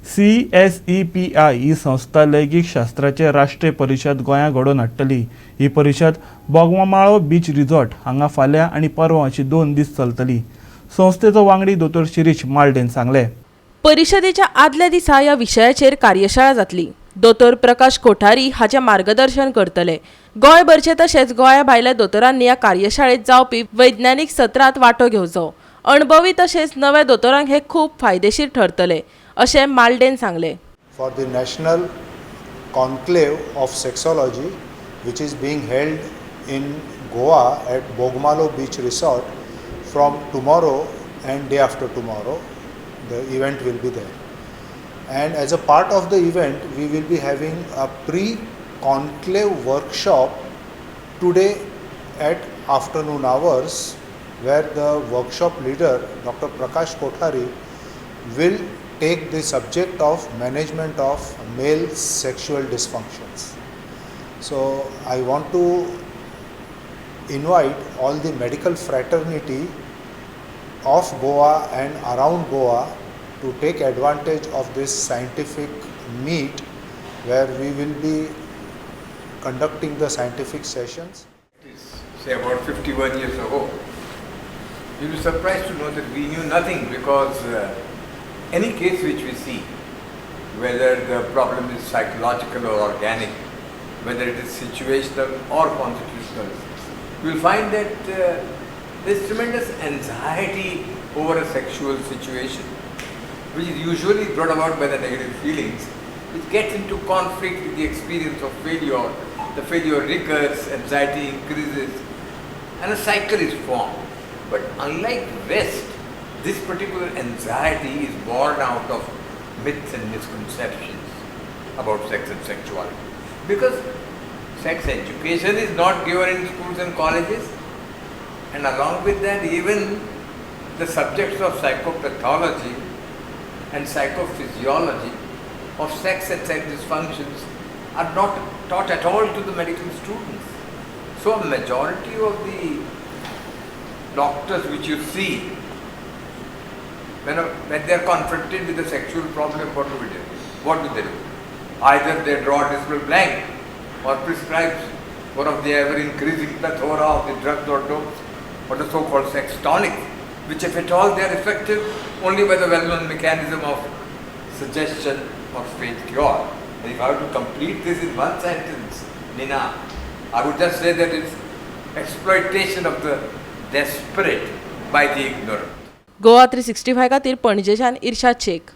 CSEPI ही संस्था लैंगिक शास्त्राचे राष्ट्रीय परिशद गोंया घडोवन हाडटली। ही परिशद बोगमाळो बीच रिसॉर्ट हांगा फाल्यां आनी परवा अशी 2 दीस चलतली। संस्थेचो वांगडी दोतोर शिरीष मालडेन सांगले। परिशदेच्या आदल्या दिसा ह्या विशयाचेर कार्यशाळा जातली। दोतोर प्रकाश कोठारी हाचे मार्गदर्शन करतले। गोंयभरचे तशेंच गोंया भायल्या दोतोरांनी ह्या कार्यशाळेत जावपी वैज्ञानिक सत्रांत वांटो घेवचो। अणभवी तशेंच नव्या दोतोरांक हे खूब फायदेशीर ठरतले अशें मालडेन सांगले। For the National Conclave of Sexology, which is being held in Goa at Bogmalo Beach Resort from tomorrow and day after tomorrow, the event will be there. And as a part of the event, we will be having a pre-conclave workshop today at afternoon hours, where the workshop leader, Dr. Prakash Kothari, will take the subject of management of male sexual dysfunctions. So I want to invite all the medical fraternity of Goa and around Goa to take advantage of this scientific meet, where we will be conducting the scientific sessions. Say about 51 years ago, you'll be surprised to know that we knew nothing, because any case which we see, whether the problem is psychological or organic, whether it is situational or constitutional, you'll find that there's tremendous anxiety over a sexual situation, which is usually brought about by the negative feelings, which gets into conflict with the experience of failure. The failure recurs, anxiety increases, and a cycle is formed. But unlike rest, this particular anxiety is born out of myths and misconceptions about sex and sexuality. Because sex education is not given in schools and colleges, and along with that, even the subjects of psychopathology and psychophysiology of sex and sex dysfunctions are not taught at all to the medical students. So a majority of the doctors which you see, when they are confronted with a sexual problem, what do they do? What do they do? Either they draw a dismal blank or prescribe one of the ever-increasing plethora of the drugs or dopes, or the so-called sex tonic, which if at all they are effective only by the well-known mechanism of suggestion or faith cure. And if I were to complete this in one sentence, Nina, I would just say that it's exploitation of the desperate by the ignorant. Goa 365 खातीर पणजेच्यान इर्शाद शेख।